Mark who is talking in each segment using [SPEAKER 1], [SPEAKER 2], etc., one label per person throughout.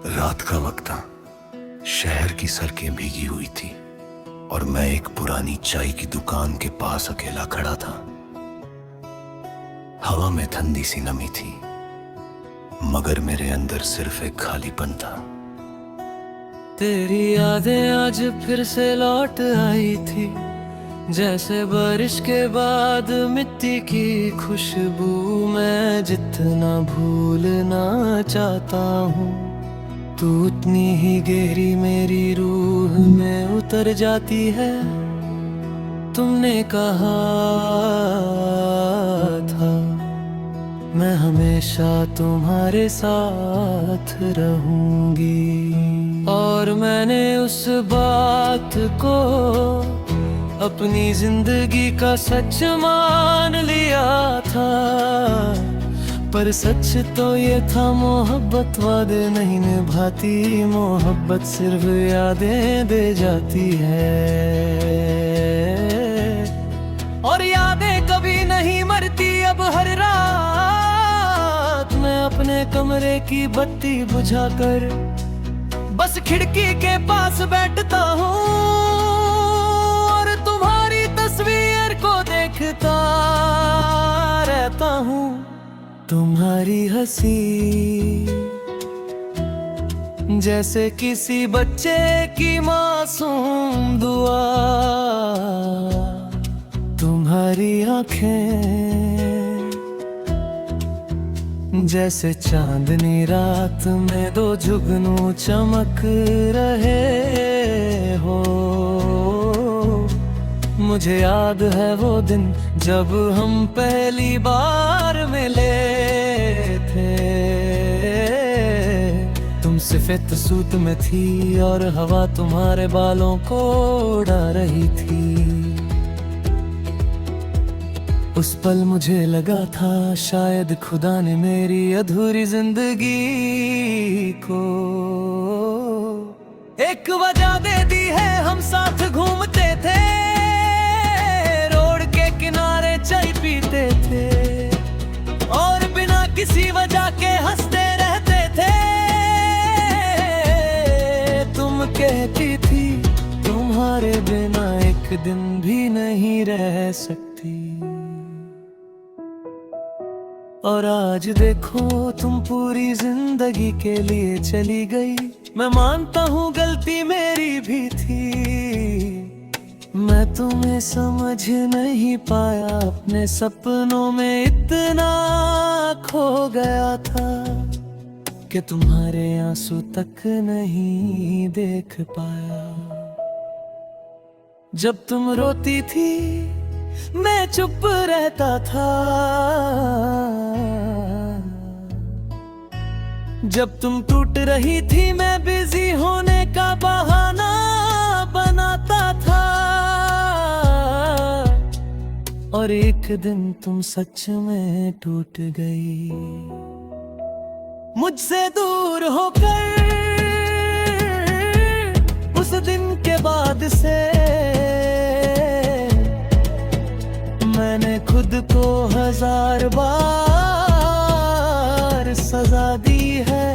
[SPEAKER 1] रात का वक्त था। शहर की सड़कें भीगी हुई थी और मैं एक पुरानी चाय की दुकान के पास अकेला खड़ा था। हवा में ठंडी सी नमी थी, मगर मेरे अंदर सिर्फ एक खालीपन था।
[SPEAKER 2] तेरी यादें आज फिर से लौट आई थी, जैसे बारिश के बाद मिट्टी की खुशबू। मैं जितना भूलना चाहता हूँ, तू उतनी ही गहरी मेरी रूह में उतर जाती है। तुमने कहा था मैं हमेशा तुम्हारे साथ रहूंगी, और मैंने उस बात को अपनी जिंदगी का सच मान लिया था। पर सच तो ये था, मोहब्बत वादे नहीं निभाती, मोहब्बत सिर्फ यादें दे जाती है। और यादें कभी नहीं मरती। अब हर रात मैं अपने कमरे की बत्ती बुझाकर बस खिड़की के पास बैठता हूँ और तुम्हारी तस्वीर को देखता रहता हूँ। तुम्हारी हंसी जैसे किसी बच्चे की मासूम दुआ, तुम्हारी आंखें जैसे चांदनी रात में दो जुगनू चमक रहे हो। मुझे याद है वो दिन जब हम पहली बार मिले थे। तुम सफेद सूट में थी और हवा तुम्हारे बालों को उड़ा रही थी। उस पल मुझे लगा था शायद खुदा ने मेरी अधूरी जिंदगी को एक वजह दे दी है। हम साथ घूमते थे, रोड के किनारे चाय पीते थे और बिना किसी वजह के हंसते रहते थे। तुम कहती थी तुम्हारे बिना एक दिन भी नहीं रह सकती, और आज देखो तुम पूरी जिंदगी के लिए चली गई। मैं मानता हूँ गलती मेरी भी थी, मैं तुम्हें समझ नहीं पाया, अपने सपनों में इतना खो गया था कि तुम्हारे आंसू तक नहीं देख पाया। जब तुम रोती थी मैं चुप रहता था, जब तुम टूट रही थी मैं बिजी होने का बहाना बनाता था। और एक दिन तुम सच में टूट गई, मुझसे दूर होकर। उस दिन के बाद से मैंने खुद को 1000 बार सजा दी है।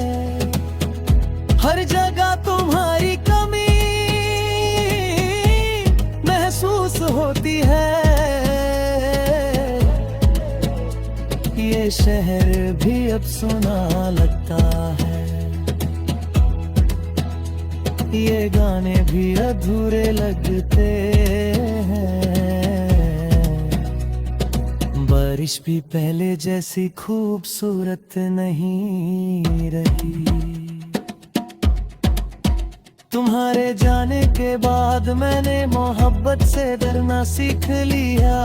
[SPEAKER 2] हर जगह तुम्हारी कमी महसूस होती है। ये शहर भी अब सुना लगता है, ये गाने भी अधूरे लगते हैं। बारिश भी पहले जैसी खूबसूरत नहीं रही। तुम्हारे जाने के बाद मैंने मोहब्बत से डरना सीख लिया।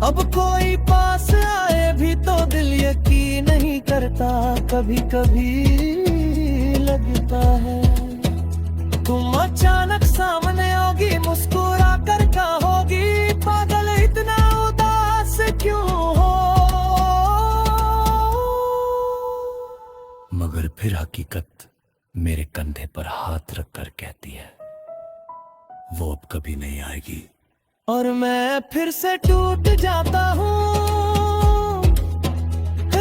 [SPEAKER 2] अब कोई पास आए भी तो दिल यकीन नहीं करता, कभी कभी लगता है तुम अचानक सामने होगी, मुस्कुरा कर कहोगी पागल इतना उदास क्यों हो।
[SPEAKER 1] मगर फिर हकीकत मेरे कंधे पर हाथ रखकर कहती है वो अब कभी नहीं आएगी।
[SPEAKER 2] और मैं फिर से टूट जाता हूँ,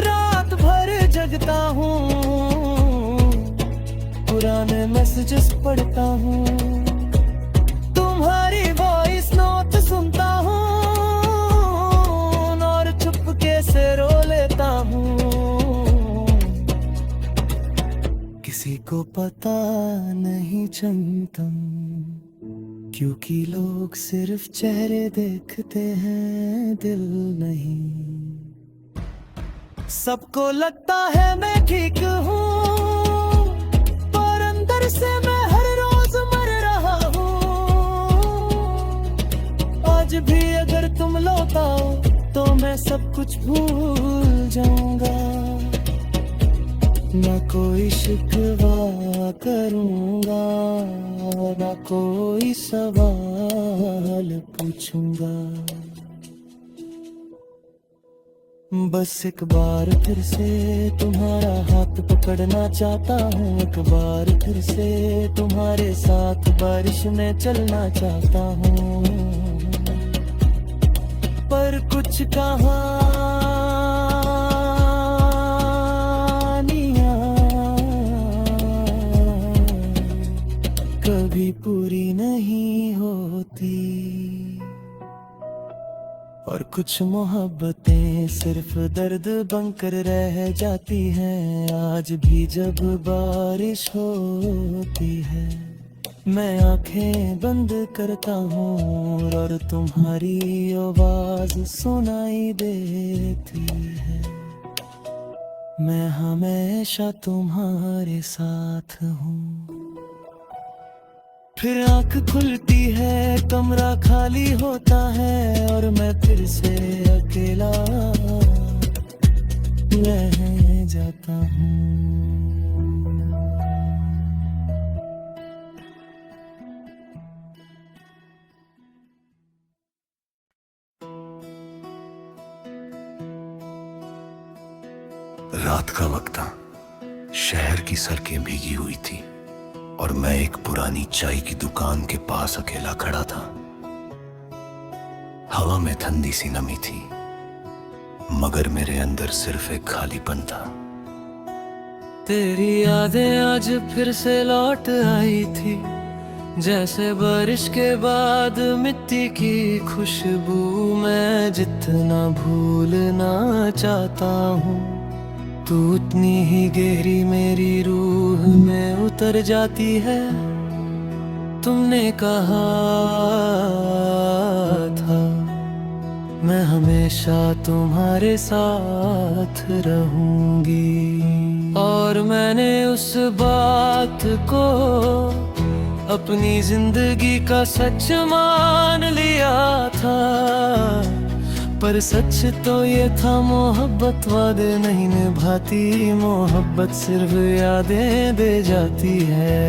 [SPEAKER 2] रात भर जग जगता हूँ, पुराने मैसेजेस पढ़ता हूँ, तुम्हारी वॉइस नोट सुनता हूँ और चुपके से रो लेता हूँ। किसी को पता नहीं चंदम, क्योंकि लोग सिर्फ चेहरे देखते हैं, दिल नहीं। सबको लगता है मैं ठीक हूँ, पर अंदर से मैं हर रोज मर रहा हूँ। आज भी अगर तुम लौट आओ तो मैं सब कुछ भूल जाऊंगा, ना कोई शिकवा करूंगा, ना कोई सवाल पूछूंगा। बस एक बार फिर से तुम्हारा हाथ पकड़ना चाहता हूँ, एक बार फिर से तुम्हारे साथ बारिश में चलना चाहता हूँ, पर कुछ कहानियाँ कभी पूरी नहीं होती, और कुछ मोहब्बतें सिर्फ दर्द बनकर रह जाती हैं। आज भी जब बारिश होती है मैं आंखें बंद करता हूँ और तुम्हारी आवाज सुनाई देती है। मैं हमेशा तुम्हारे साथ हूँ। फिर आंख खुलती है, कमरा खाली होता है और मैं फिर से अकेला रह जाता हूँ।
[SPEAKER 1] रात का वक्त था, शहर की सड़कें भीगी हुई थी और मैं एक पुरानी चाय की दुकान के पास अकेला खड़ा था। हवा में ठंडी सी नमी थी, मगर मेरे अंदर सिर्फ एक खालीपन था।
[SPEAKER 2] तेरी यादें आज फिर से लौट आई थी, जैसे बारिश के बाद मिट्टी की खुशबू। मैं जितना भूलना चाहता हूँ, तू उतनी ही गहरी मेरी रूह में उतर जाती है। तुमने कहा था मैं हमेशा तुम्हारे साथ रहूंगी, और मैंने उस बात को अपनी जिंदगी का सच मान लिया था। पर सच तो ये था, मोहब्बत वादे नहीं निभाती, मोहब्बत सिर्फ यादें दे जाती है,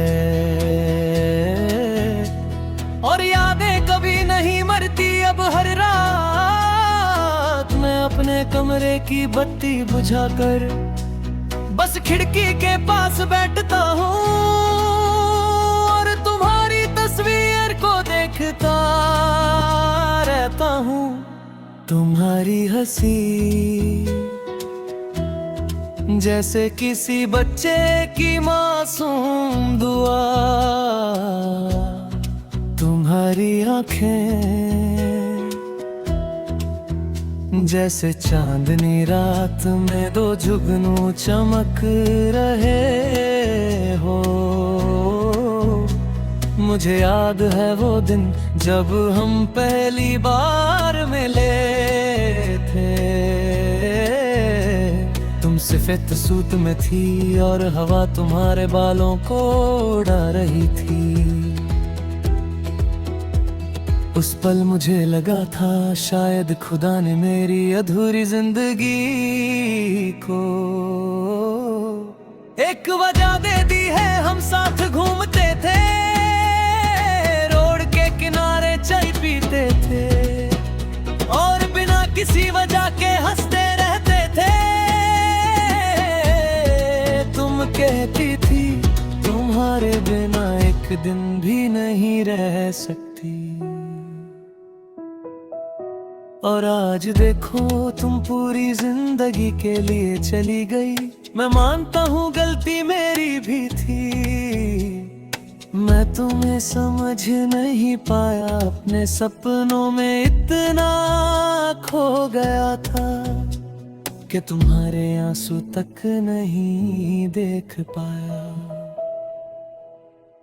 [SPEAKER 2] और यादें कभी नहीं मरती। अब हर रात मैं अपने कमरे की बत्ती बुझाकर बस खिड़की के पास बैठता हूँ और तुम्हारी तस्वीर को देखता रहता हूँ। तुम्हारी हंसी जैसे किसी बच्चे की मासूम दुआ, तुम्हारी आंखें जैसे चांदनी रात में दो जुगनू चमक रहे हो। मुझे याद है वो दिन जब हम पहली बार मिले थे। तुम सफेद सूट में थी और हवा तुम्हारे बालों को उड़ा रही थी। उस पल मुझे लगा था शायद खुदा ने मेरी अधूरी जिंदगी को एक वजह दे दी है। हम साथ घूमते थे, रोड के किनारे चाय पीते थे और बिना किसी वजह के हंसते रहते थे। तुम कहती थी तुम्हारे बिना एक दिन भी नहीं रह सकती, और आज देखो तुम पूरी जिंदगी के लिए चली गई। मैं मानता हूँ गलती मेरी भी थी। मैं तुम्हें समझ नहीं पाया, अपने सपनों में इतना खो गया था कि तुम्हारे आंसू तक नहीं देख पाया।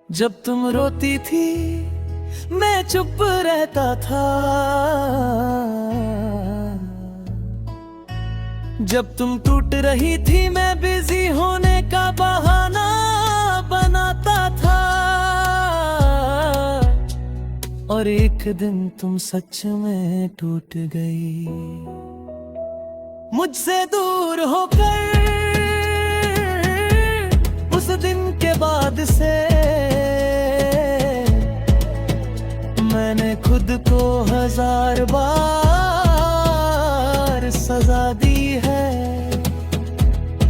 [SPEAKER 2] जब तुम रोती थी मैं चुप रहता था, जब तुम टूट रही थी मैं बिजी होने का बहाना बनाता था। और एक दिन तुम सच में टूट गई, मुझसे दूर होकर। उस दिन के बाद से मैंने खुद को 1000 बार सजा दी है।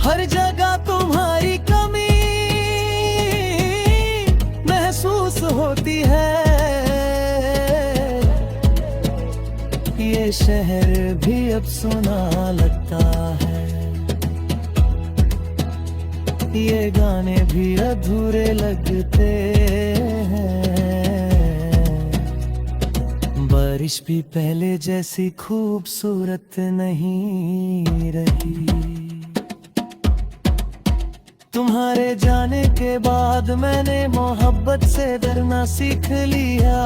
[SPEAKER 2] हर जगह तुम्हारी कमी महसूस होती है। ये शहर भी अब सुना लगता है, ये गाने भी अधूरे लगते हैं। बारिश भी पहले जैसी खूबसूरत नहीं रही। तुम्हारे जाने के बाद मैंने मोहब्बत से डरना सीख लिया।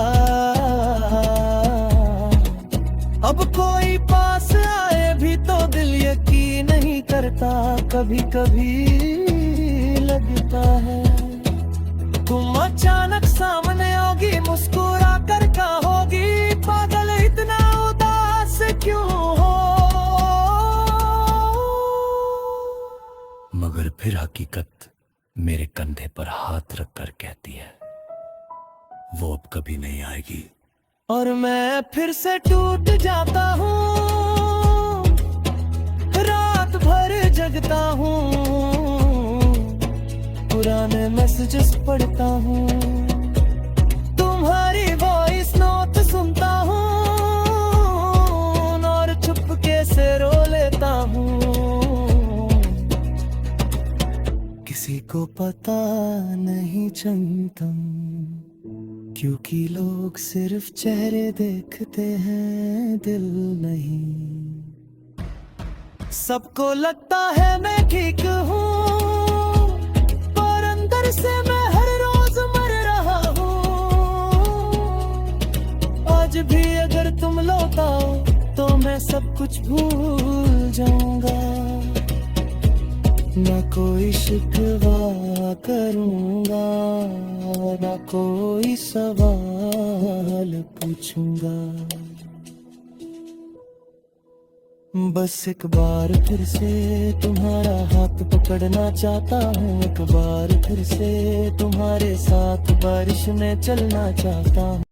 [SPEAKER 2] अब कोई पास आए भी तो दिल यकीन नहीं करता, कभी कभी लगता है तुम अचानक सामने होगी, मुस्कुरा कर कहोगी पागल इतना उदास क्यों हो। मगर फिर हकीकत मेरे कंधे पर हाथ रख कर कहती है वो अब कभी नहीं आएगी। और मैं फिर से टूट जाता हूँ, रात भर जगता हूँ, पुराने मैसेजेस पढ़ता हूँ, तुम्हारी वॉइस नोट सुनता हूँ और चुपके से रो लेता हूँ। किसी को पता नहीं चंदम, क्योंकि लोग सिर्फ चेहरे देखते हैं, दिल नहीं। सबको लगता है मैं ठीक हूँ, पर अंदर से मैं हर रोज मर रहा हूँ। आज भी अगर तुम लौटाओ तो मैं सब कुछ भूल जाऊंगा। ना कोई शिकवा करूंगा, ना कोई सवाल पूछूंगा। बस एक बार फिर से तुम्हारा हाथ पकड़ना चाहता हूँ, एक बार फिर से तुम्हारे साथ बारिश में चलना चाहता हूँ।